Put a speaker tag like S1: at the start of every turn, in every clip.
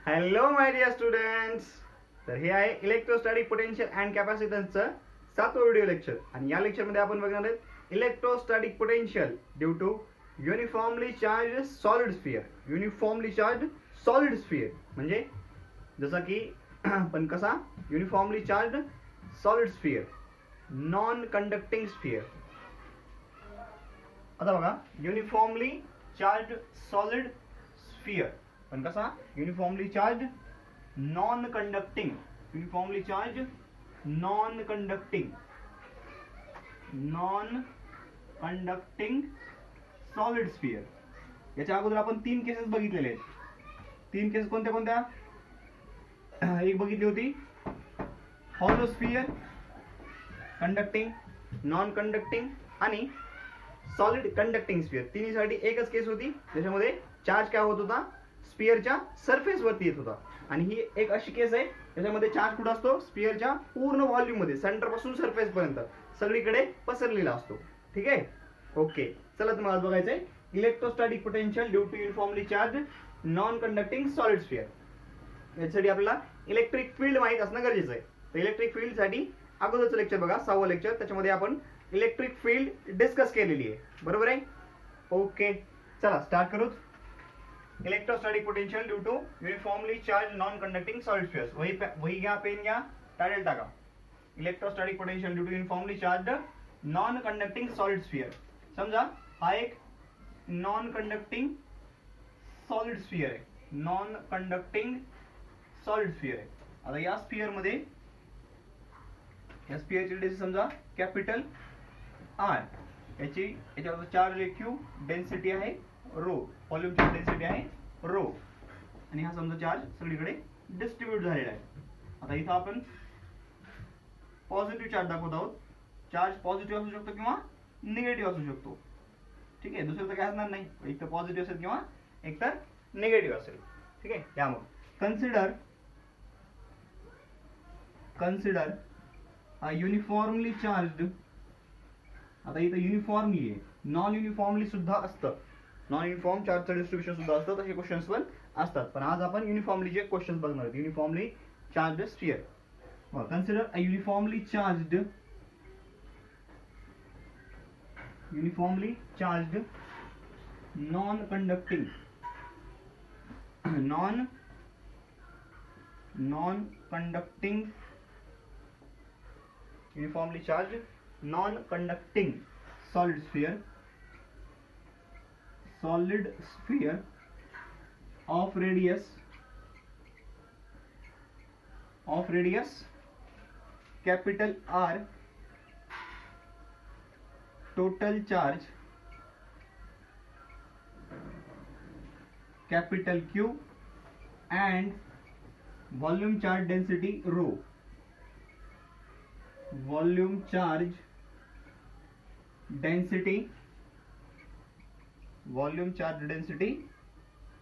S1: Hello my dear students. तर हे आहे इलेक्ट्रोस्टॅटिक पोटेन्शियल अँड कॅपॅसिटन्सचं 7वं व्हिडिओ लेक्चर. आणि या लेक्चरमध्ये आपण बघणार आहोत electrostatic potential due to uniformly charge solid sphere. Uniformly charge solid sphere म्हणजे जसा की पण कसा uniformly charge solid sphere, non conducting sphere. आता बघा, युनिफॉर्मली चार्ज सॉलिड स्फिअर पण कसा uniformly charge non conducting. Uniformly charge non conducting solid sphere. याच्या अगोदर आपण 3 केसेस बघितलेले आहेत. 3 केसेस कोणत्या कोणत्या? एक बघितली होती hollow sphere, conducting, non conducting आणि सॉलिड कंडक्टिंग स्फिअर. तिन्हीसाठी एकच केस होती ज्याच्यामध्ये चार्ज काय होत होता, स्फिअरच्या सरफेस वरती येत होता. आणि ही एक अशी केस आहे ज्याच्यामध्ये चार्ज कुठं असतो, स्फिअरच्या पूर्ण व्हॉल्यूम मध्ये, सेंटर पासून सरफेस पर्यंत सगळीकडे पसरलेला असतो. ठीक आहे, ओके. चला तुम्हाला आज बघायचंय electrostatic potential due to uniformly charge non conducting solid sphere. यासाठी आपल्याला इलेक्ट्रिक फील्ड माहित असणं गरजेचं आहे. तर इलेक्ट्रिक फील्ड साठी अगोदरचं लेक्चर बघा, 6वं लेक्चर, त्याच्यामध्ये आपण इलेक्ट्रिक फील्ड डिस्कस केलेली आहे. बरोबर आहे, ओके. चला स्टार्ट करू. Electrostatic potential due to uniformly charge non conducting solid spheres. वही घ्या, पेन घ्या, टायटल टाका. Electrostatic potential due to uniformly charge non conducting solid sphere. समजा हा एक नॉन कंडक्टिंग सॉलिड स्फिअर आहे. नॉन कंडक्टिंग सॉलिड स्फिअर आहे. आता या स्फिअर मध्ये, या स्फिअरची डिस्टन्स समजा कॅपिटल आर. याच्यावर चार्ज आहे क्यू, डेन्सिटी आहे रो, व्हॉल्यूम चार्ज डेन्सिटी आहे रो, आणि हा समजा चार्ज सगळीकडे डिस्ट्रीब्यूट झालेला आहे. आता इथं आपण पॉझिटिव्ह चार्ज दाखवत आहोत. चार्ज पॉझिटिव्ह असू शकतो किंवा निगेटिव्ह असू शकतो. ठीक आहे, दुसरं तर काय असणार नाही, एक तर पॉझिटिव्ह असेल किंवा एक तर निगेटिव्ह असेल. ठीक आहे, त्यामुळे कन्सिडर युनिफॉर्मली चार्ज. आता इथं युनिफॉर्मली आहे, नॉन युनिफॉर्मली सुद्धा असतं. नॉन युनिफॉर्म चार्जचं डिस्ट्रीब्युशन सुद्धा असतं, तसे क्वेश्चन्स पण असतात. पण आज आपण युनिफॉर्मलीचे क्वेश्चन्स बघणार आहोत. Uniformly charge sphere. Consider a uniformly charge non conducting uniformly charged non-conducting solid sphere of radius capital R, total charge capital Q, and volume charge density rho. Volume charge density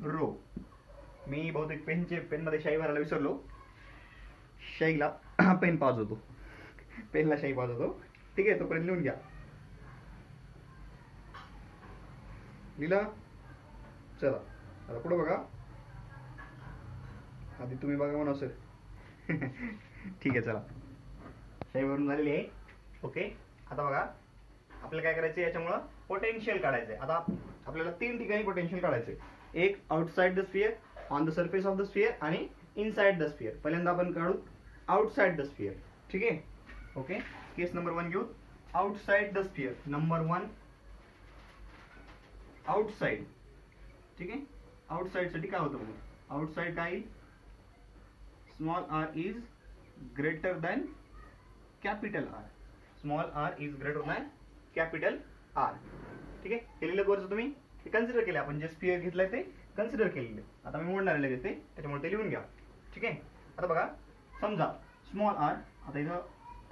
S1: rho. मी बहुतेक पेनमध्ये शाई भरायला विसरलो. शाईला pen पाजवतो, पेनला शाई पाजवतो. ठीक आहे, तोपर्यंत लिहून घ्या. लिहिला? चला आता पुढे बघा. आधी तुम्ही बघा म्हणा सर. ठीक आहे, चला शाई भरून झालेली आहे. ओके, आता बघा आपल्याला काय करायचं, याच्यामुळं पोटेन्शियल काढायचंय. आता आपल्याला 3 ठिकाणी पोटेन्शियल काढायचंय. एक outside the sphere, on the surface of the sphere, आणि इनसाइड द स्फिअर. पहिल्यांदा आपण काढू आउटसाइड द स्फिअर. ठीक आहे, ओके. केस नंबर 1 घेऊ, outside the sphere. Number 1 outside. ठीक आहे, आउटसाइड साठी काय होतं बघू. आउटसाइड काय, small R is greater than capital R. Small R is greater than capital R. ठीक आहे, हे लिहिलं वरचं तुम्ही, ते कन्सिडर केले. आपण जे स्फिअर घेतलंय ते कन्सिडर केलेले. आता मी मोडणार लगेच ते, त्याच्यामुळे ते लिहून घ्या. ठीक आहे, आता बघा, समजा स्मॉल आर. आता इथं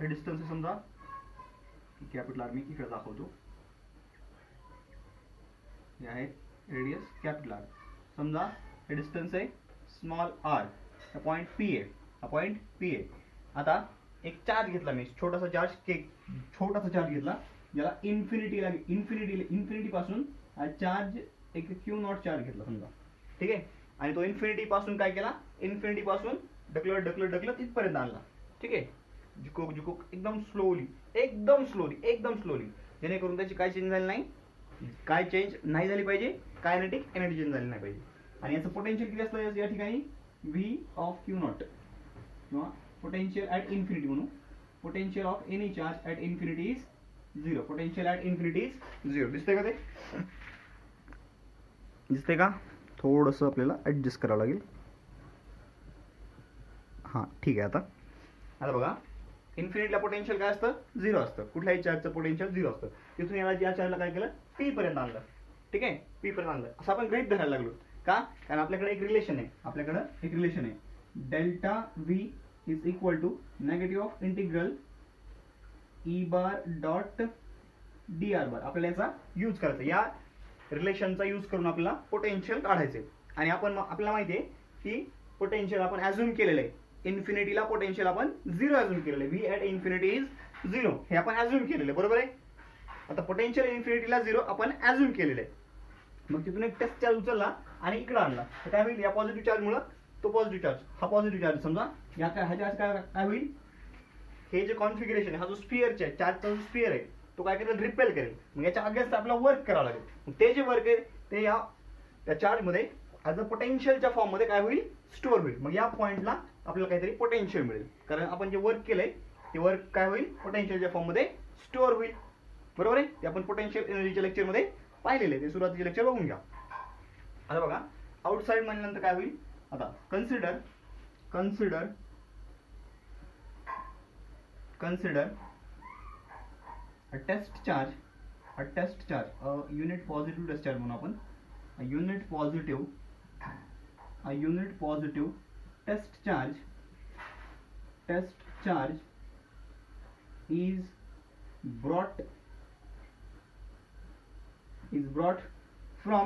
S1: हे डिस्टन्स आहे, समजा कॅपिटल आर मी इकडे दाखवतो. हे आहे रेडियस कॅपिटल आर. समजा हे डिस्टन्स आहे स्मॉल आर. हा पॉइंट पी आहे, हा पॉइंट पी आहे. आता एक चार्ज घेतला मी, छोटासा चार्ज घेतला, ज्याला इन्फिनिटी पासून हा चार्ज एक क्यू नॉट चार्ज घेतला समजा. ठीक आहे, आणि तो इन्फिनिटी पासून काय केला, इन्फिनिटी पासून ढकलत ढकलत ढकलत इथपर्यंत आणला. ठीक आहे, झुकूक झुकूक एकदम स्लोली, एकदम स्लोली, एकदम स्लोली, जेणेकरून त्याची काय चेंज झाली नाही, काय चेंज नाही झाली पाहिजे, कायनेटिक एनर्जी चेंज झाली नाही पाहिजे. आणि याचं पोटेन्शियल किती असतं या ठिकाणी, व्ही ऑफ क्यू नॉट, किंवा पोटेन्शियल ॲट इन्फिनिटी म्हणू. Potential of any charge at infinity is zero. Potential at infinity is zero. दिसतंय का ते, दिसतंय का, थोडंसं आपल्याला ॲडजस्ट करावं लागेल. हां ठीक आहे. आता बघा, इन्फिनिटीला पोटेन्शियल काय असतं, झिरो असतं. कुठल्याही चार्जचं पोटेन्शियल झिरो असतं. तिथून याला या चार्जला काय केलं, पी पर्यंत आणलं. ठीक आहे, पी पर्यंत आणलं. असं आपण गृहीत धरायला लागलो. का, कारण आपल्याकडे एक रिलेशन आहे, आपल्याकडे एक रिलेशन आहे, delta V is equal to negative of integral E bar dot D R bar. आपल्याला याचा यूज करायचा, या रिलेशनचा यूज करून आपल्याला पोटेन्शियल काढायचे. आणि आपण आपल्याला माहिती आहे की पोटेन्शियल आपण ॲझ्युम केलेलं आहे, इन्फिनिटीला पोटेन्शियल आपण झिरो ॲझ्युम केलेलं आहे. V at infinity is zero, हे आपण ॲझ्युम केलेलं आहे, बरोबर आहे. आता पोटेन्शियल इन्फिनिटीला झिरो आपण ॲझ्युम केलेलं आहे. मग तिथून एक टेस्ट चार्ज उचलला आणि इकडे आणला, तर काय होईल, या पॉझिटिव्ह चार्जमुळे तो पॉझिटिव्ह चार्ज, हा पॉझिटिव्ह चार्ज समजा, या काय हा चार्ज काय होईल, हे जे कॉन्फिगरेशन आहे, हा जो स्फिअरचा आहे, चार्जचा जो स्फिअर आहे, तो काय करेल, रिपेल करेल. मग याच्या अगेन्स्ट आपल्याला वर्क करावं लागेल. मग ते जे वर्क आहे ते या चार्जमध्ये ॲज अ पोटेन्शियलच्या फॉर्ममध्ये काय होईल, स्टोअर होईल. मग या पॉईंटला आपल्याला काहीतरी पोटेन्शियल मिळेल, कारण आपण जे वर्क केलंय ते वर्क काय होईल, पोटेन्शियलच्या फॉर्ममध्ये स्टोअर होईल, बरोबर आहे. ते आपण पोटेन्शियल एनर्जीच्या लेक्चरमध्ये पाहिलेले, ते सुरुवातीचे लेक्चर बघून घ्या. आता बघा, आउटसाइड म्हणल्यानंतर काय होईल, आता consider a test charge, unit positive test charge म्हणून आपण, a unit positive test charge is brought from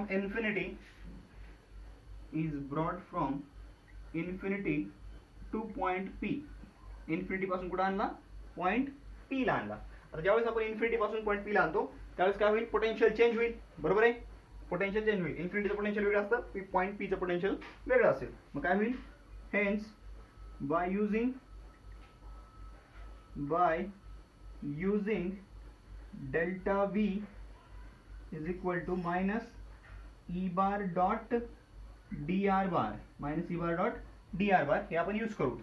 S1: infinity to point P. Infinity पासून कुठं आणला, पॉईंट पी ला आणला. आता ज्यावेळेस आपण इन्फिनिटी पासून पॉईंट पी ला आणतो त्यावेळेस काय होईल, पोटेन्शियल चेंज होईल, बरोबर आहे. पोटेन्शियल चेंज होईल, इन्फिनिटीचं पोटेन्शियल वेगळं असतं, पॉईंट पीचं पोटेन्शियल वेगळं असेल. मग काय होईल, hence by using delta V is equal to minus E bar dot D R bar, हे आपण यूज करू.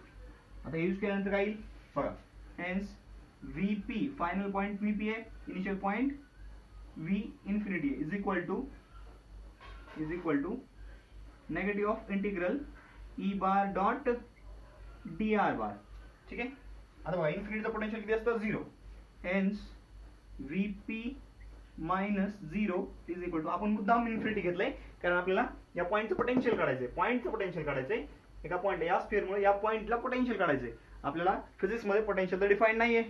S1: आता यूज केल्यानंतर काय येईल बघा, hence VP, final point VP आहे, initial point V infinity is equal to negative of integral E bar dot D R bar. ठीक आहे. आता बघा, इन्फिनिटीचं पोटेन्शियल किती असतं, zero. Hence VP minus zero is equal to, आपण मुद्दाम इन्फिनिटी घेतलंय कारण आपल्याला या पॉईंटचं पोटेन्शियल काढायचंय, एका पॉईंट या स्फिअरमुळे या पॉईंटला पोटेन्शियल काढायचंय आपल्याला. फिजिक्समध्ये पोटेन्शियल तर डिफाईन नाहीये.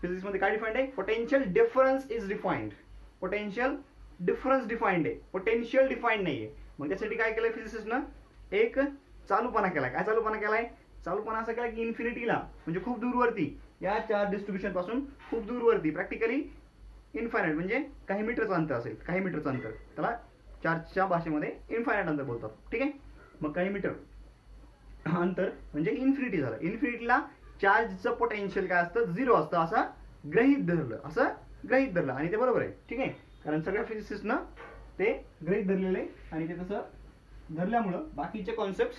S1: फिजिक्समध्ये काय डिफाईन्ड आहे, potential difference is defined. Potential difference defined आहे, पोटेन्शियल डिफाईन्ड नाहीये. मग त्यासाठी काय केलंय फिजिसिस्टनं, एक चालूपणा केलाय. काय चालूपणा केलाय, चालूपणा असा केला की इन्फिनिटीला म्हणजे खूप दूरवरती, या चार्ज डिस्ट्रीब्युशन पासून खूप दूरवरती, प्रॅक्टिकली इन्फायनाइट म्हणजे काही मीटरचं अंतर असेल, काही मीटरचं अंतर, त्याला चार्जच्या भाषेमध्ये इन्फायनाइट अंतर बोलतात. ठीक आहे. मग काही मीटर अंतर म्हणजे इन्फिनिटी झालं. इन्फिनिटीला चार्जचं पोटेन्शियल काय असतं, झिरो असतं, असं गृहीत धरलं आणि ते बरोबर आहे. ठीक आहे, कारण सगळ्या फिजिसिस्टनं ते गृहीत धरलेले आणि ते तसं धरल्यामुळं बाकीचे कॉन्सेप्ट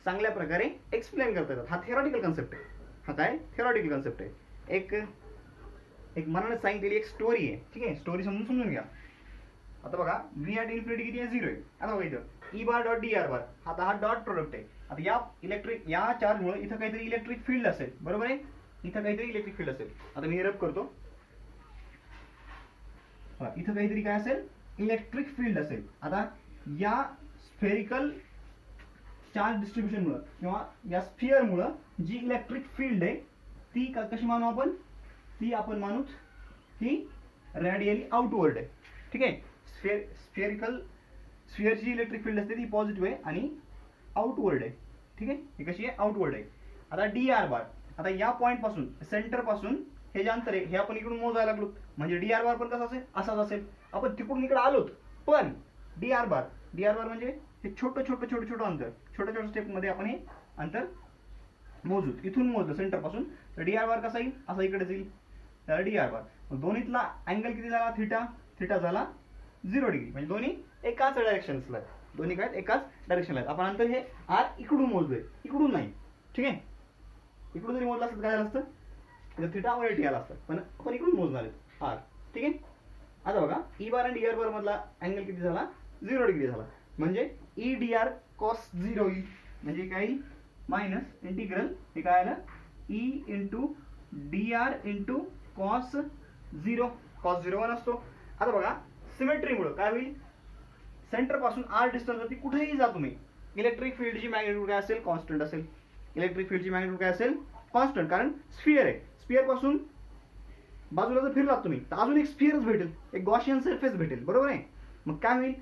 S1: चांगल्या प्रकारे एक्सप्लेन करता येतात. हा थिअरॉटिकल कन्सेप्ट आहे. हा काय थिअरॉटिकल कन्सेप्ट आहे. एक मनाने सांगितलेली एक स्टोरी आहे. ठीक आहे, स्टोरी समजून घ्या. आता बघा, व्ही ॲट इन्फिनिटी किती आहे, झिरो आहे. आता बघा इथं E bar dot D R bar, आता हा डॉट प्रोडक्ट आहे. आता या चार्जमुळे इथं काहीतरी इलेक्ट्रिक फील्ड असेल, बरोबर आहे. इथं काहीतरी इलेक्ट्रिक फील्ड असेल. आता मी रब करतो, इथं काहीतरी काय असेल, इलेक्ट्रिक फील्ड असेल. आता या स्फेरिकल चार्ज डिस्ट्रीब्युशनमुळे किंवा या स्फिअरमुळं जी इलेक्ट्रिक फील्ड आहे ती कशी मानू आपण, ती आपण मानू ही रेडियली आउटवर्ड आहे. ठीक आहे. स्फिअरची इलेक्ट्रिक फील्ड असते ती पॉझिटिव्ह आहे आणि आउटवर्ड आहे. ठीक आहे, ही कशी आहे, आउटवर्ड आहे. आता डी आर बार, आता या पॉईंट पासून, सेंटर पासून हे जे अंतर आहे हे आपण इकडून मोजायला लागलो, म्हणजे डी आर बार पण कसा असेल, असाच असेल. आपण तिकडून इकडे आलोत, पण डी आर बार म्हणजे हे छोटं अंतर, छोट्या स्टेपमध्ये आपण हे अंतर मोजू. इथून मोजलं सेंटर पासून तर डी आर बार कसा येईल, असा इकडे जाईल, त्याला डी आर बार. दोन्हीतला अँगल किती झाला, थिटा, थिटा झाला 0 डिग्री. म्हणजे दोन्ही एकाच डायरेक्शनला आहेत, दोन्ही काय एकाच डायरेक्शनला आहेत. आपण अंतर हे आर इकडून मोजलोय, इकडून नाही. ठीक आहे, इकडून जरी मोजलं असतं काय झालं असतं, तर थिटा वर टी आला असतं, पण आपण इकडून मोजणार आहेत आर. ठीक आहे, आता बघा ई बार आणि डी आर बार मधला अँगल किती झाला, 0 डिग्री झाला. म्हणजे ई डी आर कॉस 0 येईल. म्हणजे काय येईल, मायनस इंटिग्रल हे काय आलं, E into D R into cos 0. Cos 0 1 असतो. आता बघा सिमेट्रीमुळे काय होईल, सेंटर पासून आर डिस्टन्स वरती कुठेही जा तुम्ही, इलेक्ट्रिक फील्डची मॅग्निट्यूड काय असेल, कॉन्स्टंट असेल. इलेक्ट्रिक फील्डची मॅग्निट्यूड काय असेल, कॉन्स्टंट. कारण स्फिअर आहे, स्फिअर पासून बाजूला जर फिरलात तुम्ही तर अजून एक स्फिअरच भेटेल, एक गॉशियन सरफेस भेटेल, बरोबर आहे. मग काय होईल,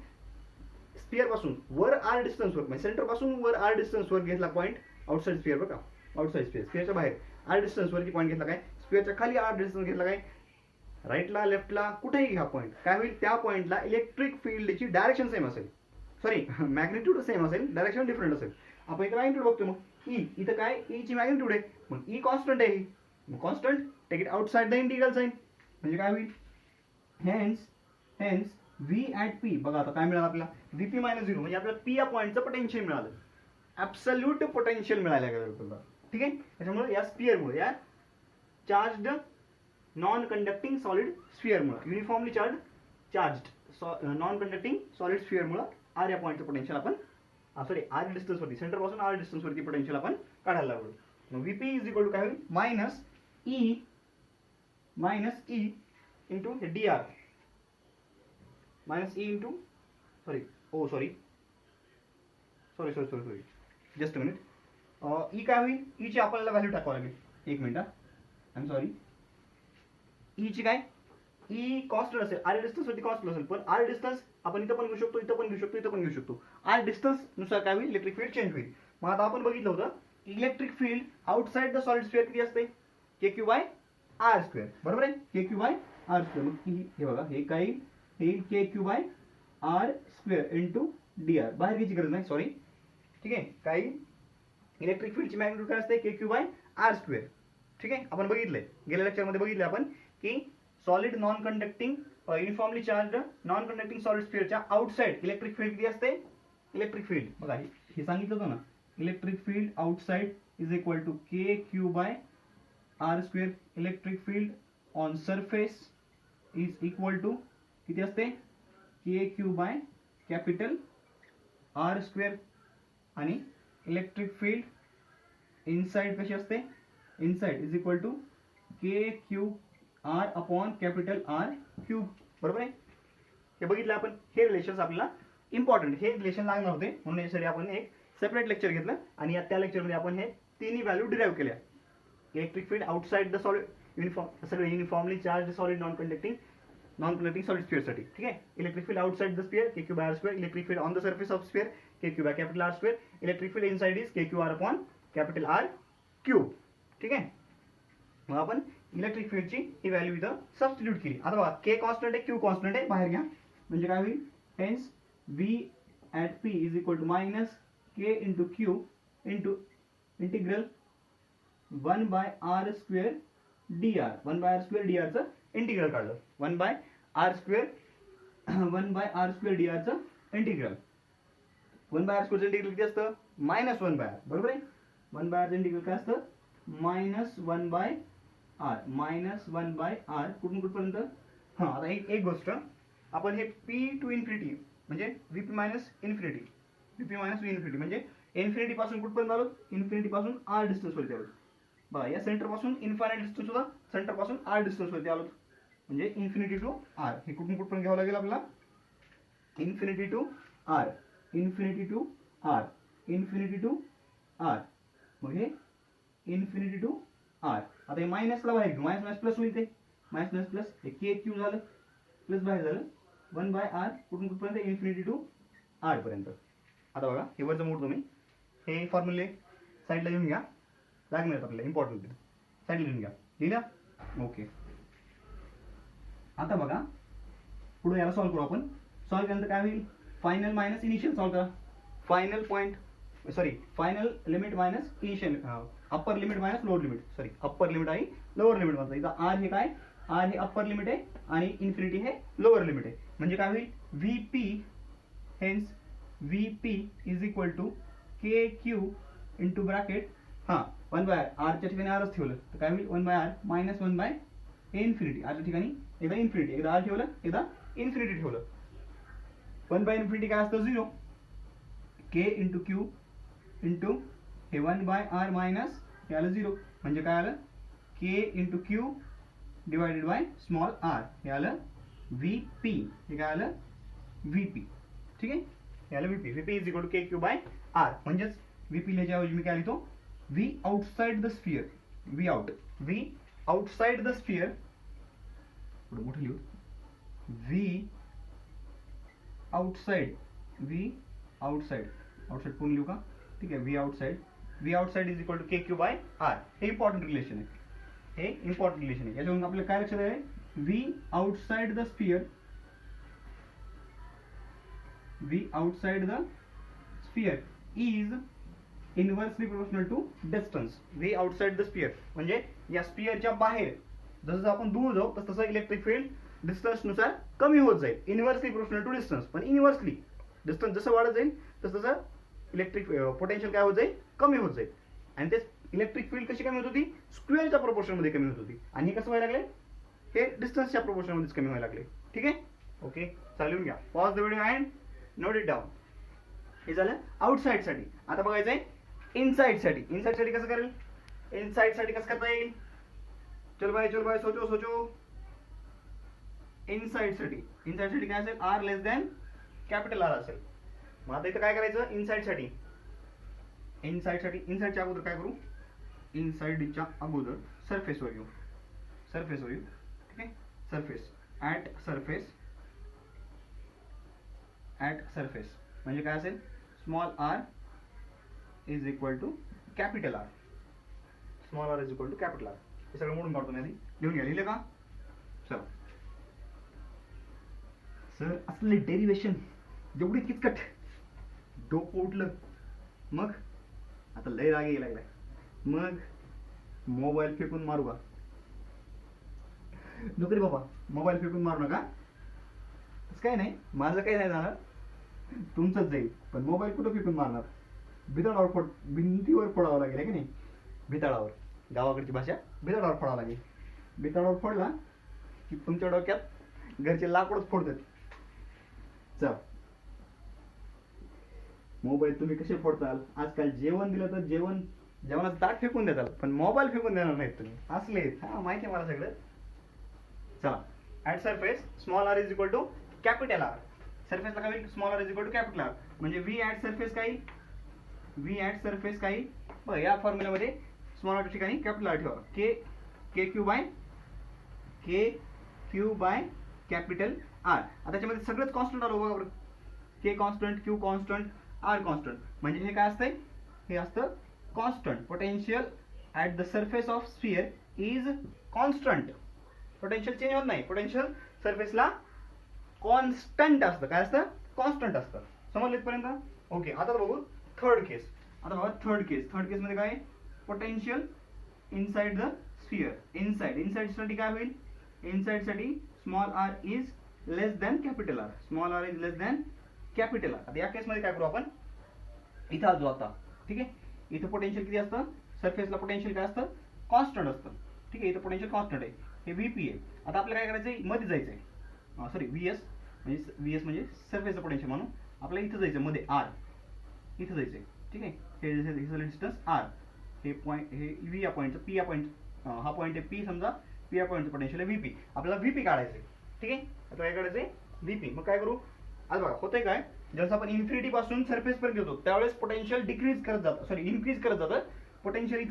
S1: स्फिअर पासून वर आर डिस्टन्सवर, म्हणजे सेंटर पासून वर आर डिस्टन्सवर घेतला पॉईंट, आउटसाइड स्फिअर बघा, आउटसाइड स्फिअर, स्फिअरच्या बाहेर आर डिस्टन्सवरती पॉईंट घेतला काय, स्फिअरच्या खाली आर डिस्टन्स घेतला काय, राईटला लेफ्टला कुठेही घ्या पॉईंट, काय होईल, त्या पॉईंटला इलेक्ट्रिक फील्डची डायरेक्शन सेम असेल, सॉरी मॅग्निट्यूड सेम असेल, डायरेक्शन डिफरंट असेल. आपण इथे मॅग्निट्यूड बघतो, मग ई, इथं काय ई ची मॅग्निट्यूड आहे, मग ई कॉन्स्टंट आहे, मग constant take it outside the integral sign. म्हणजे काय होईल, हेन्स व्ही ॲट पी, बघा आता काय मिळालं आपल्याला, व्हीपी मायनस 0, म्हणजे आपल्याला पी या पॉईंटचं पोटेन्शियल मिळालं, ॲब्सल्यूट पोटेन्शियल मिळालं. ठीक आहे, त्याच्यामुळे या स्फिअरमुळे, या चार्जड नॉन कंडक्टिंग सॉलिड स्फिअरमुळे, uniformly charged non conducting solid स्फिअरमुळे आर या पॉईंटचं पोटेन्शियल आपण, सॉरी आर डिस्टन्सवरती, सेंटर पासून आर डिस्टन्सवरती पोटेन्शियल आपण काढायला लागलो. मग व्हीपी इज इक्वल टू काय होईल, minus E into D R, minus E into sorry just a minute. E काय होईल, ई ची आपल्याला व्हॅल्यू टाकावं लागेल, एक मिनिट, आय एम सॉरी. ई ची काय, ई कॉन्स्टंट असेल, आर डिस्टन्स वरती कॉन्स्टंट असेल, पण आर डिस्टन्स आपण इथं पण घेऊ शकतो, इथं पण घेऊ शकतो, इथं पण घेऊ शकतो. आर डिस्टन्स नुसार काय होईल, इलेक्ट्रिक फील्ड चेंज होईल. मग आता आपण बघितलं होतं electric field outside the solid sphere किती असते, k Q by r square, बरोबर आहे, k Q by r square. मग हे बघा हे काय येईल, k Q by r square into D r, बाहेर घ्यायची गरज नाही, सॉरी. ठीक आहे, काय इलेक्ट्रिक फील्डची मॅग्निट्यूड काय असते, k Q by r square. ठीक आहे, आपण बघितलंय गेल्या लेक्चरमध्ये बघितलं आपण की solid non conducting uniformly charge non conducting solid स्फिअरच्या आउटसाइड इलेक्ट्रिक फील्ड किती असते, इलेक्ट्रिक फील्ड बघा हे सांगितलं होतं ना, electric field outside is equal to K Q by r square. Electric field on surface is equal to किती असते, k Q by capital R square. आणि इलेक्ट्रिक फील्ड इनसाइड कशी असते, inside is equal to K Q R upon capital R cube, बरोबर आहे. हे बघितलं आपण, हे रिलेशन्स आपल्याला इम्पॉर्टंट, हे रिलेशन लागणार होते, म्हणून यासाठी आपण एक सेपरेट लेक्चर घेतलं आणि या त्या लेक्चरमध्ये आपण हे तिन्ही व्हॅल्यू डिराईव्ह केल्या. Electric field outside the solid सगळे uniformly charge solid non conducting solid sphere साठी. ठीक आहे, electric field outside the sphere k Q by r square, electric field on the surface of sphere k Q by capital R square, electric field inside is k Q R upon capital R cube. ठीक आहे, मग आपण electric फील्डची ही value इथं substitute केली. आता बघा के कॉन्स्टंट आहे, क्यू कॉन्स्टंट आहे, बाहेर घ्या, म्हणजे काय होईल, hence V at P is equal to minus k into q into integral 1 by r square d r. 1 by r square d आरचं इंटिग्रल काढलं, 1 बाय आर स्क्वेअर डी आरचं इंटिग्रल. 1 बाय आर स्क्वेअरचं इंटिग्रल किती असतं, minus 1 by R, बरोबर आहे. 1 bye आरचं integral काय असतं, minus 1 by R, minus 1 by R कुठून कुठपर्यंत. हां, आता एक गोष्ट, आपण हे पी टू इन्फिनिटी म्हणजे VP minus infinity, VP minus V infinity म्हणजे इन्फिनिटी पासून कुठपर्यंत आलो, इन्फिनिटी पासून आर डिस्टन्स वरती आलो. बघा या सेंटर पासून इन्फायनाइट डिस्टन्स होता, सेंटर पासून आर डिस्टन्स वरती आलो, म्हणजे इन्फिनिटी टू आर. हे कुठून कुठपर्यंत घ्यावं लागेल आपल्याला, infinity to R, infinity to R, infinity to R, मग हे इन्फिनिटी टू आर. आता हे मायनसला बाहेर घेऊ, मायनस मायनस प्लस होईल, ते मायनस मायनस प्लस, हे के क्यू झालं, प्लस बाहेर झालं, 1 बाय आर कुठून कुठपर्यंत, इन्फिनिटी टू आर पर्यंत. आता बघा हे वरचं मोड तुम्ही हे फॉर्म्युले साईडला लिहून घ्या, लागणार आपल्याला इम्पॉर्टंट, साईडला लिहून घ्या, लिहिला, ओके. आता बघा पुढे याला सॉल्व्ह करू आपण. सॉल्व्ह केल्यानंतर काय होईल, फायनल मायनस इनिशियल सॉल्व्ह करा. Final point final limit minus initial upper limit minus lower limit upper limit आणि लोअर लिमिट म्हणतात. इथं आर हे काय, आर हे अप्पर लिमिट आहे आणि इन्फिनिटी हे लोअर लिमिट आहे. म्हणजे काय होईल, VP hence VP is equal to KQ into bracket 1/r, आरच्या ठिकाणी आरच ठेवलं तर काय होईल 1/r मायनस 1/a इन्फिनिटी. आरच्या ठिकाणी एकदा इन्फिनिटी, एकदा आर ठेवलं, एकदा इन्फिनिटी ठेवलं. 1/इन्फिनिटी काय असतं 0, K इंटू Q इंटू हे 1/r मायनस हे आलं 0. म्हणजे काय आलं, K into Q divided by small r, हे आलं VP. हे काय आलं VP. ठीक आहे, हे आलं VP. VP is equal to KQ by R. म्हणजेच VP लिहायच्याऐवजी मी काय लिहितो, V outside the sphere, V outside the sphere, थोडं मोठं लिहू, V आउटसाइड पूर्ण लिहू का, ठीक आहे. V outside is equal to KQ by R. हे इम्पॉर्टंट रिलेशन आहे, याच्यावरून आपल्याला काय लक्षात आहे, V outside the sphere is inversely proportional to distance. V outside the sphere म्हणजे या स्फिअरच्या बाहेर जसं आपण दूर जाऊ तसं इलेक्ट्रिक फील्ड डिस्टन्स नुसार कमी होत जाईल. इनव्हर्सली प्रोपोर्शनल टू डिस्टन्स, पण इनव्हर्सली डिस्टन्स जसं वाढत जाईल तसं इलेक्ट्रिक पोटेन्शियल काय होत जाईल, कमी होत जाईल. आणि ते इलेक्ट्रिक फील्ड कशी कमी होत होती, स्क्वेअरच्या प्रोपोर्शन मध्ये कमी होत होती. आणि हे कसं व्हायला लागले, हे डिस्टन्सच्या प्रोपोर्शन मध्येच कमी व्हायला लागले. ठीक आहे, ओके, चालून घ्या. Pause the video and note it down. हे झालं आउटसाइड साठी. आता बघायचंय इनसाइड साठी. कसं करेल, इनसाइड साठी कसं करता येईल, चल भाई सोचो. इनसाइड साठी काय असेल, R लेस दॅन कॅपिटल R असेल. मग आता इथं काय करायचं, इनसाइडच्या अगोदर काय करू, इनसाइडच्या अगोदर सरफेसवर येऊ. ठीक आहे, ॲट सरफेस म्हणजे काय असेल, small r is equal to capital R. हे सगळं मोडून काढतो मी आधी, लिहून घ्या. लिहिलं का सर, असले डेरिवेशन जेवढी किचकट, डोकं उठलं. मग आता लय राग यायला लागलाय, मग मोबाईल फेकून मारू का, नको रे बाबा, मोबाईल फेकून मारू नका. तसं काय नाही, माझं काही नाही जाणार, तुमचंच जाईल. पण मोबाईल कुठं फेकून मारणार, भिंतीवर फोडावं लागेल की नाही, भिताळावर, गावाकडची भाषा भिताळावर फोडावं लागेल. भिताळावर फोडला की तुमच्या डोक्यात घरचे लाकडच फोडतात. चल, मोबाईल तुम्ही कसे फोडताल, आजकाल जेवण दिलं तर जेवणाचं ताट फेकून देताल, पण मोबाईल फेकून देणार नाहीत तुम्ही, असले. माहिती आहे मला सगळं. चला, at surface small r is equal to capital R. सरफेसला काय होईल, small r is equal to capital R. म्हणजे V ऍट सरफेस काही बघा, या फॉर्म्युलामध्ये स्मॉल r ठिकाणी कॅपिटल R ठेवा. KQ by capital R. आता त्याच्यामध्ये सगळंच कॉन्स्टंट आलं बघा बरं. K constant, Q constant, R constant. म्हणजे हे काय असतंय, हे असतं constant. Potential at the surface of sphere is constant. Potential change होत नाही, पोटेन्शियल सरफेसला कॉन्स्टंट असतं. काय असतं, कॉन्स्टंट असतं. समजलं इथपर्यंत, ओके. आता बघू थर्ड केस. थर्ड केसमध्ये काय, potential inside the sphere. Inside साठी काय होईल, इनसाइड साठी small r is less than capital R. आता या केसमध्ये काय करू आपण, इथं आलो आता. ठीक आहे, इथं पोटेन्शियल किती असतं, सरफेसला पोटेन्शियल काय असतं, कॉन्स्टंट असतं. ठीक आहे, इथं पोटेन्शियल कॉन्स्टंट आहे, हे VP आहे. आता आपल्याला काय करायचंय, मध्ये जायचंय, VS म्हणजे सरफेसचं पोटेन्शियल म्हणून आपल्याला इथं जायचं, मध्ये R इथं जायचंय. ठीक आहे, हे झालं डिस्टन्स R. हे पॉईंट, हे V या पॉईंटचं, P या पॉईंट, हा पॉईंट आहे P, समजा P या पॉईंटचं पोटेन्शियल आहे VP. आपल्याला VP काढायचंय. ठीक आहे, आता काय काढायचंय, VP. मग काय करू, आता बघा होतंय काय, जसं आपण इन्फिनिटी पासून सरफेस पर्यंत येतो त्यावेळेस पोटेन्शियल इन्क्रीज करत जातं. पोटेन्शियल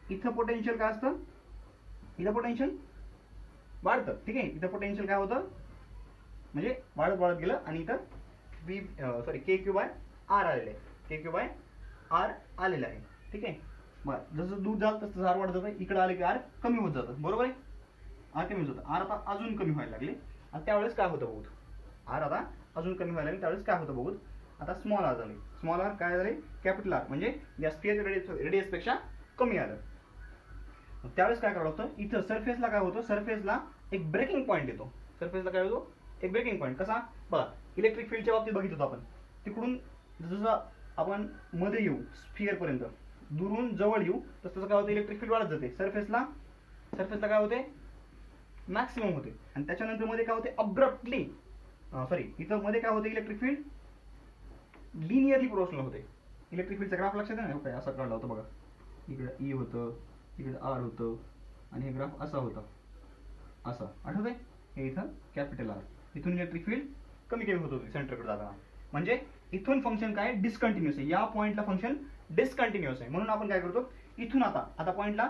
S1: इथं पोटेन्शियल काय असतं, इथं पोटेन्शियल वाढतं. ठीक आहे, इथं पोटेन्शियल काय होतं, म्हणजे वाढत गेलं आणि इथं KQ बाय R आलेलं आहे. ठीक आहे, मग जसं दूर जात तसं R वाढत जातं. इकडे आले की R कमी होत जातं, बरोबर आहे. R कमी होत जातं, R आता अजून कमी व्हायला लागले. आणि त्यावेळेस काय होतं बघू, R आता अजून कमी व्हायला लागले, त्यावेळेस काय होतं बघू. आता स्मॉल r झाले, स्मॉल आर काय झाले कॅपिटल आर, म्हणजे या स्फिअरच्या रेडियस पेक्षा कमी आलं. त्यावेळेस काय करावं लागतं, इथं सरफेसला काय होतं, सरफेसला एक ब्रेकिंग पॉईंट येतो. सरफेसला काय होतो, एक ब्रेकिंग पॉईंट. कसा बघा, इलेक्ट्रिक फील्डच्या बाबतीत बघित होतो आपण, तिकडून जसं आपण मध्ये येऊ स्फिअर पर्यंत, दुरून जवळ येऊ तसं तसं काय होतं, इलेक्ट्रिक फील्ड वाढत जाते. सरफेसला काय होते, मॅक्सिमम होते. आणि त्याच्यानंतर मध्ये काय होते, अब्रप्टली इथं मध्ये काय होते, इलेक्ट्रिक फील्ड लिनियरली प्रोपोर्शनल होते. इलेक्ट्रिक फील्डचा ग्राफ लक्षात आहे ना, काय असा काढला होता बघा, इकडे ई होतं, इकडे आर होतं, आणि हे ग्राफ असा होता, असा आठवत आहे. हे इथं कॅपिटल आर, इथून इलेक्ट्रिक फील्ड कमी कमी होत होते सेंटरकडे जाताना. म्हणजे इथून फंक्शन काय डिस्कंटिन्युअस आहे, या पॉईंटला फंक्शन डिस्कंटिन्युअस आहे. म्हणून आपण काय करतो, इथून आता पॉईंटला,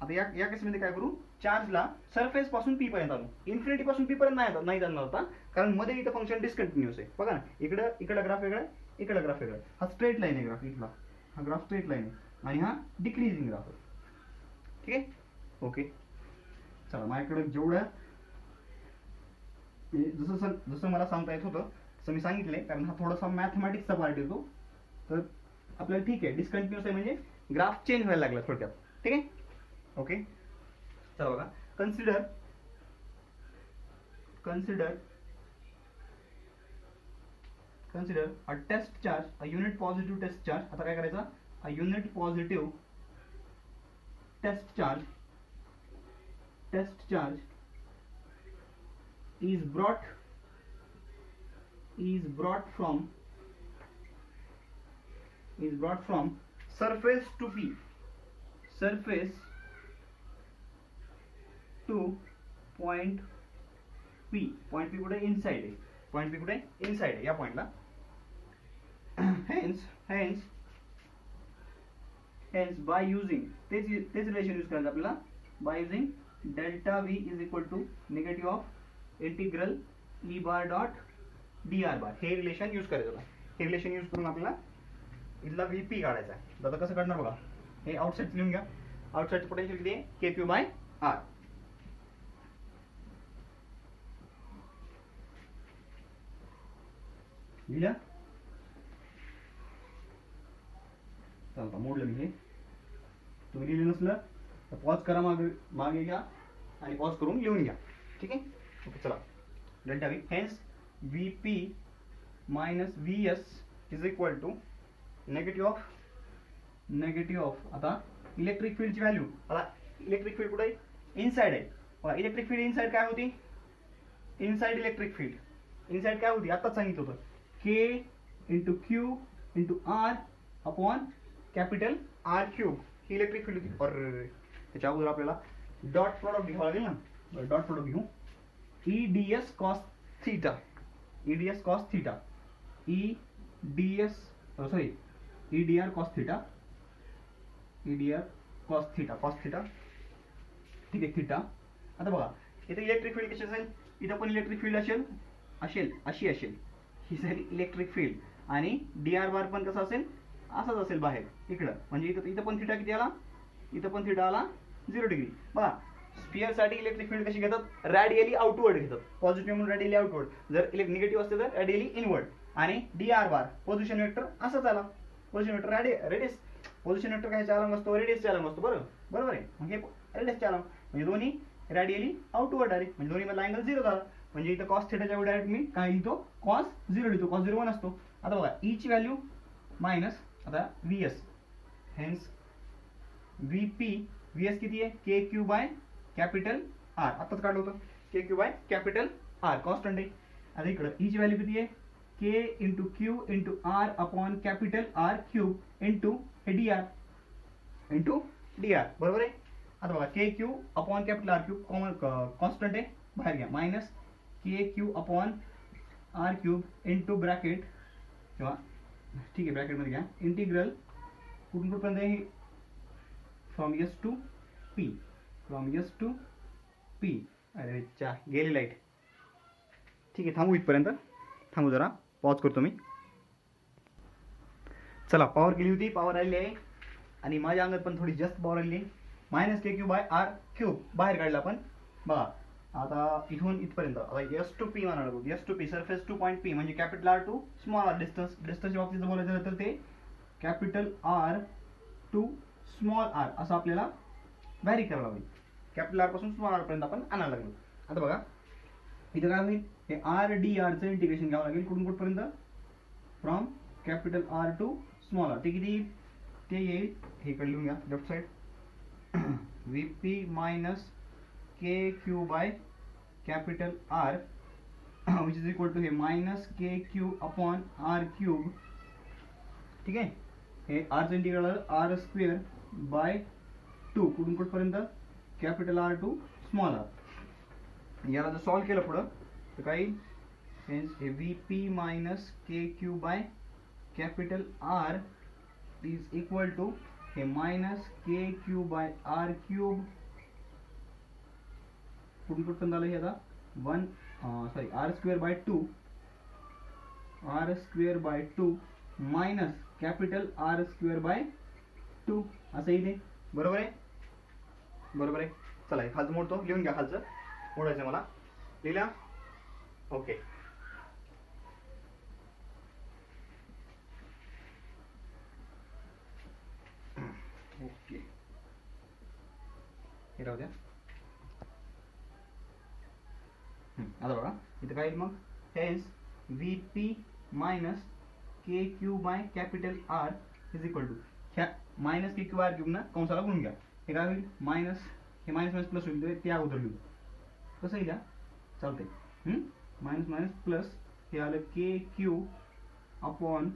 S1: आता या केसमध्ये काय करू, चार्जला सरफेस पासून पी पर्यंत आणू. इन्फिनिटी पासून पी पर्यंत नाही जाणार होता, कारण मध्ये इथं फंक्शन डिस्कंटिन्युअस आहे. बघा ना, इकडं ग्राफ वेगळा आहे, इकडं ग्राफ वेगळा आहे. हा स्ट्रेट लाईन आहे ग्राफ, इथला हा ग्राफ स्ट्रेट लाईन आहे, आणि हा डिक्रीजिंग ग्राफ आहे. ठीक आहे, ओके. चला, माझ्याकडे जेवढ्या जसं मला सांगता येत होतं तसं मी सांगितलंय, कारण हा थोडासा मॅथमॅटिक्सचा पार्ट येतो, तर आपल्याला ठीक आहे. डिस्कंटिन्युअस आहे म्हणजे ग्राफ चेंज व्हायला लागला थोडक्यात. ठीक आहे, ओके. चला बघा, consider a test charge, a unit positive test charge. आता काय करायचं, a unit positive test charge is brought from surface to P point P. Point P कुठे इनसाइड आहे, या पॉइंटला. hence by using तेच रिलेशन यूज करायचं आपल्याला, by using delta V is equal to negative of integral E bar dot D R bar. हे relation use करायचं. हे रिलेशन यूज करून आपल्याला इथला व्हीपी काढायचा आहे. आता कसं काढणार बघा, हे आउटसाइड लिहून घ्या. आउटसाइडचं पोटेन्शियल किती आहे, के क्यू बाय आर. लिहिलं, चालतं मोडलं मी हे. तुम्ही लिहिलं नसलं तर पॉज करा, मागे घ्या आणि पॉज करून लिहून घ्या. ठीक आहे, ओके. चला, delta V, hence V P minus V S is equal to negative of आता इलेक्ट्रिक फील्डची व्हॅल्यू. आता इलेक्ट्रिक फील्ड कुठे आहे, इनसाइड आहे. बघा, इलेक्ट्रिक फील्ड इनसाइड काय होती, इनसाइड इलेक्ट्रिक फील्ड इनसाइड काय होती, आताच सांगितलं होतं, k into q into r upon capital R cube. ही इलेक्ट्रिक फील्ड होती. और त्याच्या अगोदर आपल्याला डॉट प्रोडक्ट घ्यावं लागेल ना. डॉट प्रोडक्ट घेऊ, EDS cos theta, EDR cos theta, ठीक आहे, थीटा. आता बघा, इथे इलेक्ट्रिक फील्ड कशी असेल, इथं पण इलेक्ट्रिक फील्ड अशी असेल, ही झाली इलेक्ट्रिक फील्ड. आणि DR बार पण कसा असेल, असाच असेल बाहेर इकडं. म्हणजे इथं पण थीटा किती आला, इथं पण थीटा आला 0 डिग्री. बघा, स्फिअर साठी इलेक्ट्रिक फील्ड कशी घेतात, रॅडियली आउटवर्ड घेतात. पॉझिटिव्ह म्हणून रॅडियली आउटवर्ड, जर निगेटिव्ह असते तर रॅडियली इनवर्ड. आणि DR बार पोझिशन वेक्टर असाच आला. Position vector radius, position vector काय चालंग असतो, रेडियस चालंग असतो. बरोबर आहे. मग हे रेडियस चालंग, म्हणजे दोन्ही रॅडियली आउटवर्ड आले, म्हणजे दोन्ही मला अँगल 0 झाला. म्हणजे इथं कॉस थिटाच्या वेळी डायरेक्ट मी काय लिहितो, कॉस 0 लिहितो. कॉस 0 1 असतो. आता बघा, ई ची व्हॅल्यू मायनस आता VS, हेन्स VS किती आहे, k Q by capital r. आताच काढलं होतं, k Q by capital r constant आहे. आता इकडं ई ची व्हॅल्यू किती आहे, k into q into r upon capital R cube into हे डी आर. बरोबर आहे. आता बघा, k Q upon capital R cube constant आहे, बाहेर घ्या, मायनस के Q upon R cube into bracket, किंवा ठीक आहे ब्रॅकेटमध्ये घ्या, इंटिग्रल कुठून कुठपर्यंत आहे, फ्रॉम एस टू पी. अरे चा गेली लाईट. ठीक आहे, थांबू इथपर्यंत. थांबू जरा, पॉज करतो मी. चला, पॉवर केली होती, पॉवर आलेली आहे. आणि माझ्या अंगात पण थोडी जास्त पॉवर आलेली आहे. Minus K Q by R cube बाहेर काढला आपण. बघा, आता इथून इथपर्यंत आता एस टू पी म्हणायला लागलो. S to P surface to point P म्हणजे capital r to small r. डिस्टन्सच्या बाबतीत जर बोलायचं झालं तर ते capital r to small r असं आपल्याला व्हॅरी करावं लागेल. कॅपिटल आर पासून स्मॉल आर पर्यंत आपण आणायला लागलो. आता बघा इथं काय होईल, हे आर डी आरचं इंटिग्रेशन घ्यावं लागेल कुठून कुठपर्यंत, from capital r to small r. ते किती येईल, ते येईल हे इकडे लिहून घ्या left side, V P minus K Q by capital r which is equal to हे मायनस के क्यू अपॉन आर क्यूब. ठीक आहे, हे आरचं integral r square by two कुठून कुठपर्यंत, capital r to small r. याला जर सॉल्व केलं पुढं तर काय येईल, हे V P minus K Q by capital r is equal to हे minus K Q by R cube कुठून कुठपर्यंत आलं हे आता r square by two minus capital R square by two असं येते. बरोबर आहे, बरोबर आहे. चला हे खालचं मोडतो, लिहून घ्या खालचं मोडायचं मला. लिहिला, ओके. ओके हे राहू द्या. आता बघा इथं काय येईल मग, hence V P minus K Q by capital r is equal to ह्या मायनस के क्यू आर क्यूब ना कंसाला गुणून घ्या. हे काय होईल, मायनस हे मायनस मायनस प्लस होईल, ते अगोदर लिहू कसं येईल चालतंय. मायनस मायनस प्लस हे आलं k Q upon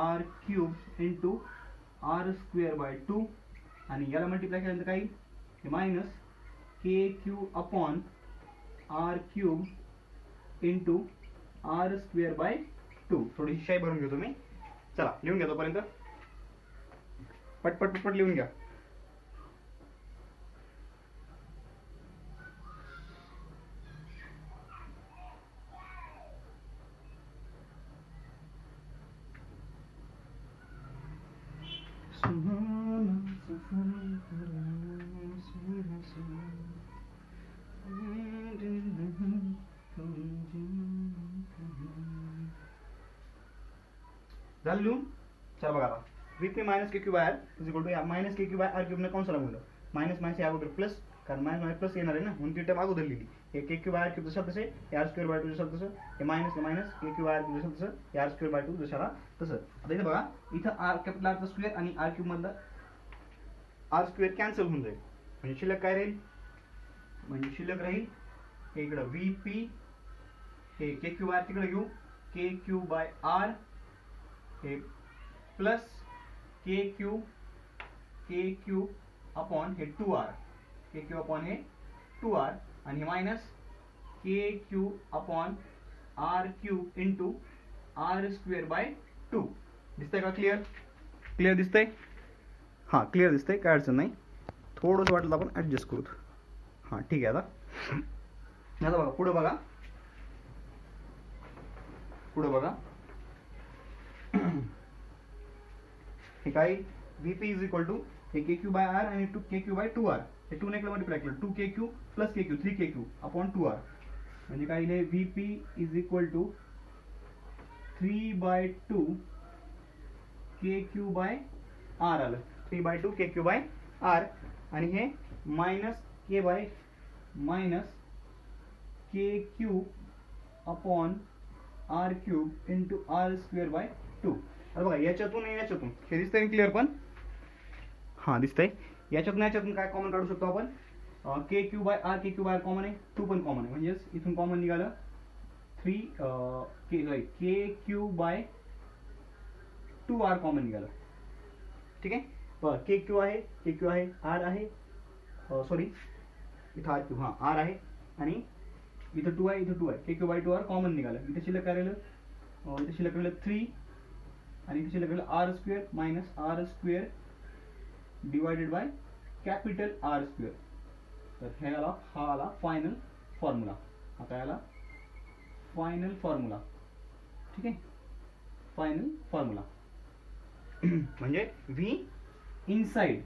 S1: R cube into R square by two आणि याला मल्टिप्लाय केल्यानंतर काय येईल, हे minus K Q upon R cube into R square by two. थोडीशी शाई भरून घेतो मी. चला लिहून घ्या तोपर्यंत, पटपट पटपट लिहून घ्या. झालं लिहून. चला बघा आता V P minus K Q by r is equal to minus K Q by r क्यूबने कंसाला गुणलं. मायनस मायनस या अगोदर प्लस, कारण मायनस मायनस प्लस येणार आहे ना म्हणून ती टर्म अगोदर लिहिली. हे के क्यू बाय आर क्यूब जसं तसे, हे आर स्क्वेअर बाय टू जसं तसं, हे minus K Q by R cube जसं तसं, हे आर स्क्वेअर बाय टू जशाला तसं. आता इथं बघा इथं आर कॅपिटल आरचा स्क्वेअर आणि आर क्यूब मधला आर स्क्वेअर कॅन्सल होऊन जाईल. म्हणजे शिल्लक काय राहील, म्हणजे शिल्लक राहील हे इकडं व्ही पी, हे के क्यू बाय आर तिकडे घेऊ, के क्यू बाय आर हे प्लस के क्यू अपॉन हे टू आर, के क्यू अपॉन हे टू आर आणि हे minus K Q upon R cube into R square by two. दिसतंय का, क्लिअर क्लिअर दिसतंय. हां क्लिअर दिसतंय, काय अडचण नाही. थोडंसं वाटलं आपण ॲडजस्ट करू. हां ठीक आहे. आता बघा पुढं बघा, पुढं बघा हे काय, V P is equal to हे के क्यू बाय आर आणि two K Q by two R. हे टू ने मल्टिप्लाय केलं, टू के Q plus K Q, three K Q upon two R. म्हणजे काय हे V P is equal to 3/2 K Q by R आलं. 3/2 K Q by R आणि हे minus K by minus K Q upon R cube into R square by to. अरे बघा याच्यातून याच्यातून हे दिसतंय क्लिअर पण, हां दिसतंय. याच्यातून काय कॉमन काढू शकतो आपण, k Q by r, K Q by r common आहे, टू पण कॉमन आहे, म्हणजेच इथून कॉमन निघालं k Q by two r common निघालं. ठीक आहे, बघा के क्यू आहे आर आहे, सॉरी इथं आर क्यू, हां आर आहे आणि इथं टू आहे, k Q by two r common निघालं. इथं शिल्लक काय राहिलं, इथं शिल्लक राहिलं 3 आणि इथे शिल्लक राहिलं R square minus R square divided by capital R square. तर ह्याला हा आला फायनल फॉर्म्युला. आता याला फायनल फॉर्म्युला. ठीक आहे, फायनल फॉर्म्युला म्हणजे V inside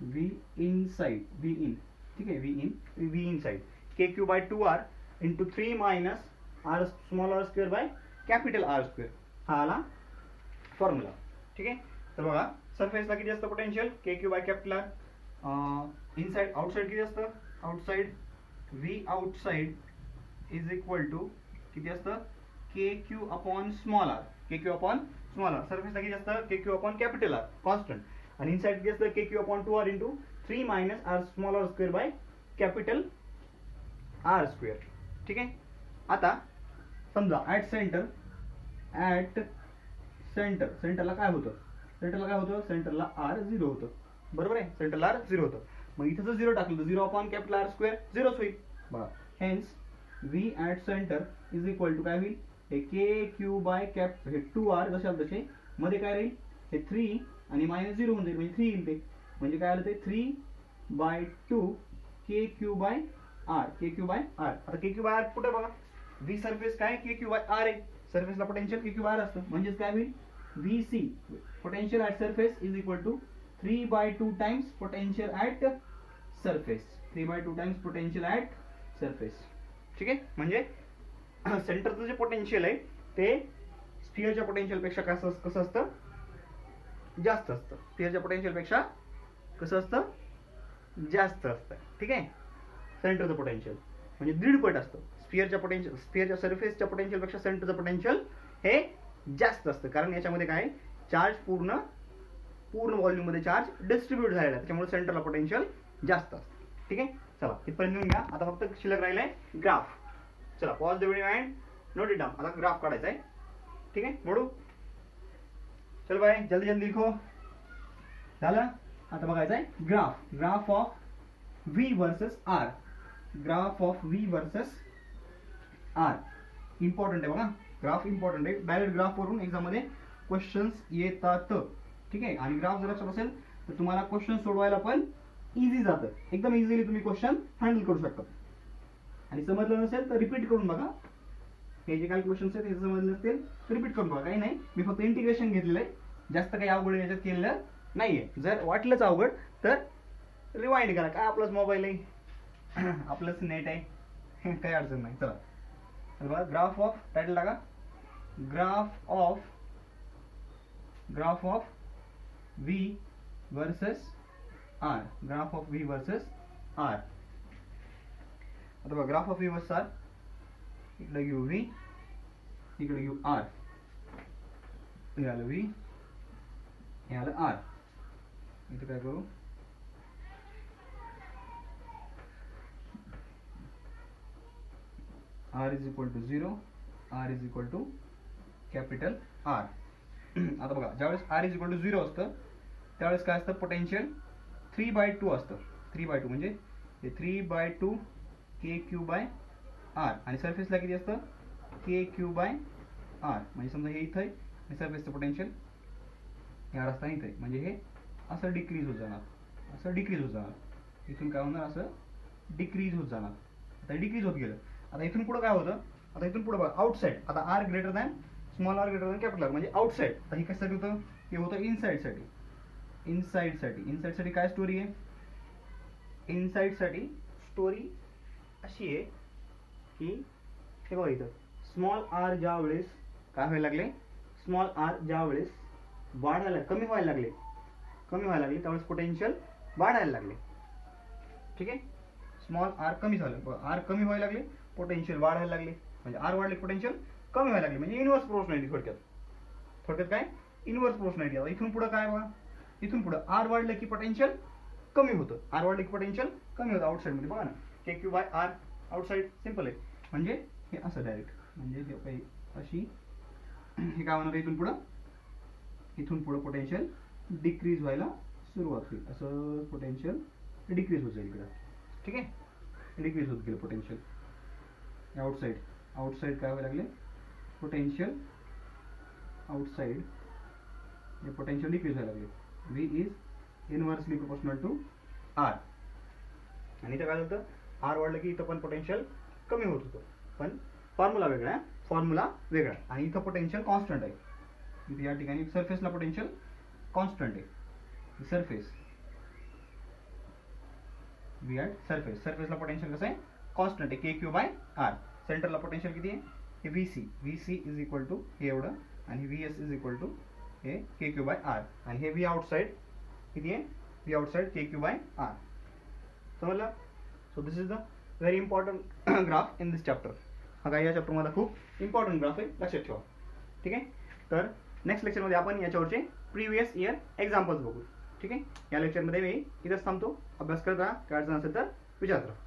S1: V inside, V in, ठीक आहे, V inside KQ by 2R into 3 minus R small r square by capital R square, हा आला फॉर्म्युला. ठीक आहे. तर बघा सरफेसला किती असतं potential KQ by capital R, inside outside किती असतं, outside V outside is equal to किती असतं KQ upon small r, KQ upon small r. सरफेसला किती असतं KQ upon capital R constant, आणि इनसाइड किती असतं KQ upon 2R into 3 minus R small r square by capital R square. ठीक आहे. आता समजा ॲट सेंटरला काय होतं, सेंटरला R 0 होतं, बरोबर आहे, सेंटरला R 0 होतं. मग इथं जर 0 टाकलं तर 0 अपॉन कॅपिटल R स्क्वेअर 0 होईल बघा. Hence V at centre is equal to काय होईल, हे KQ बाय कॅप, हे 2R जशाल तसे, मध्ये काय राहील हे 3 आणि मायनस 0 होऊन जाईल, म्हणजे 3 येईल ते, म्हणजे काय आलं ते 3/2 KQ by R, KQ by R. आता KQ बाय R कुठे बघा, V सरफेस काय KQ बाय R आहे, सरफेसला पोटेन्शियल KQ बाय R असतं, म्हणजेच काय होईल VC potential at surface is equal to 3/2 times potential at surface, 3/2 times potential at surface. ठीक आहे. म्हणजे सेंटरचं जे पोटेन्शियल आहे ते स्फिअरच्या पोटेन्शियल पेक्षा कसं असतं, जास्त असतं. स्फिअरच्या पोटेन्शियल पेक्षा कसं असतं, जास्त असतं. ठीक आहे. सेंटरचं पोटेन्शियल म्हणजे 1.5 पट असतं स्फिअरच्या सरफेसच्या पोटेन्शियल पेक्षा सेंटरचं पोटेन्शियल हे जास्त असतं, कारण याच्यामध्ये काय चार्ज पूर्ण व्हॉल्यूम मध्ये चार्ज डिस्ट्रीब्यूट झालेला आहे, त्याच्यामुळे सेंटरला पोटेन्शियल जास्त असतं. ठीक आहे. चला इथपर्यंत घेऊन घ्या. आता फक्त शिल्लक राहिलाय ग्राफ. चला pause the video and note it down. आता ग्राफ काढायचा आहे. ठीक आहे. मोडू, चल बाय, जल्दी लिखो. झालं. आता बघायचं आहे graph of V versus R, graph of V versus R important आहे बघा, ग्राफ इम्पॉर्टंट आहे. डायरेक्ट ग्राफ वरून एक्झाम मध्ये क्वेश्चन्स येतात. ठीक आहे. आणि ग्राफ जर लक्षात असेल तर तुम्हाला क्वेश्चन सोडवायला पण इझी जातं, एकदम इझिली तुम्ही क्वेश्चन हँडल करू शकता. आणि समजलं नसेल तर रिपीट करून बघा, हे जे कॅल्क्युलेशन्स आहेत हे समजले नसतील तर रिपीट करून बघा, काही नाही. मी फक्त इंटिग्रेशन घेतलेलं आहे, जास्त काही अवघड याच्यात केलेलं नाहीये. जर वाटलंच अवघड तर रिवाइंड करा, काय आपलाच मोबाईल आहे, आपलंच नेट आहे, काही अडचण नाही. चला बघा ग्राफ ऑफ, टायटल टाका graph of V versus R, graph of V versus R. आता बघा graph of V versus R, इकडे घेऊ V, इकडे घेऊ R, हे आलं V, हे आलं R. इथे काय करू, R is equal to 0, R is equal to capital R. आता बघा ज्यावेळेस R इज इक्वल टू 0 असतं त्यावेळेस काय असतं, पोटेन्शियल 3/2 असतं. 3/2 म्हणजे हे 3/2 KQ बाय R, आणि सरफेसला किती असतं KQ बाय R. म्हणजे समजा हे इथं आहे आणि सरफेसचं पोटेन्शियल हे R असताना इथं आहे, म्हणजे हे असं डिक्रीज होत जाणार, इथून काय होणार, असं डिक्रीज होत जाणार. आता डिक्रीज होत गेलं. आता इथून पुढे काय होतं, आता इथून पुढे बघा आउटसाइड, आता R greater than small r greater than capital R, म्हणजे आउटसाइड. आता हे कशासाठी होतं, हे होतं इनसाइड साठी काय स्टोरी आहे, इनसाइड साठी स्टोरी अशी आहे की हे बघा इथं स्मॉल r ज्या वेळेस काय व्हायला लागले, स्मॉल r ज्या वेळेस वाढायला कमी व्हायला लागले त्यावेळेस पोटेन्शियल वाढायला लागले. ठीक आहे. स्मॉल r कमी झालं, r कमी व्हायला लागले पोटेन्शियल वाढायला लागले, म्हणजे r वाढले पोटेन्शियल कमी व्हायला लागले, म्हणजे इनवर्स प्रोपोर्शनॅलिटी. थोडक्यात काय इनवर्स प्रोपोर्शनॅलिटी. आता इथून पुढे काय बघा, इथून पुढे r वाढलं की पोटेन्शियल कमी होतं, आउटसाइड मध्ये बघा ना, KQ by R outside, simple आहे. म्हणजे हे असं डायरेक्ट, म्हणजे हे काही अशी, हे काय होणार, इथून पुढे पोटेन्शियल डिक्रीज व्हायला सुरुवात होईल, असं पोटेन्शियल डिक्रीज होत जाईल इकडं. ठीक आहे. डिक्रीज होत गेलं पोटेन्शियल. आउटसाइड काय व्हायला लागले, पोटेन्शियल आउटसाइड हे पोटेन्शियल डिक्रीज व्हायला लागले. V is inversely proportional to R. आणि इथं काय होतं, R वाढलं की इथं पण पोटेन्शियल कमी होत होतं, पण फॉर्म्युला वेगळा आणि इथं पोटेन्शियल कॉन्स्टंट आहे. इथे या ठिकाणी सरफेसला पोटेन्शियल कॉन्स्टंट आहे, सरफेस व्ही ॲट सरफेस. सरफेसला पोटेन्शियल कसं आहे, कॉन्स्टंट आहे के क्यू बाय आर. सेंटरला पोटेन्शियल किती आहे, हे V C. V C is equal to हे एवढं आणि V S is equal to हे के क्यू बाय आर. आणि हे व्ही आउटसाईड किती आहे, V outside K Q by R. समजलं. So this is the very important graph in this chapter. हा काही या चॅप्टरमध्ये खूप इम्पॉर्टंट ग्राफ आहे, लक्षात ठेवा. ठीक आहे. तर नेक्स्ट लेक्चरमध्ये आपण याच्यावरचे प्रिव्हियस इयर एक्झाम्पल्स बघू. ठीक आहे. या लेक्चरमध्ये मी इथंच थांबतो. अभ्यास करत राहा. काय अडचण असेल तर विचारत राहा.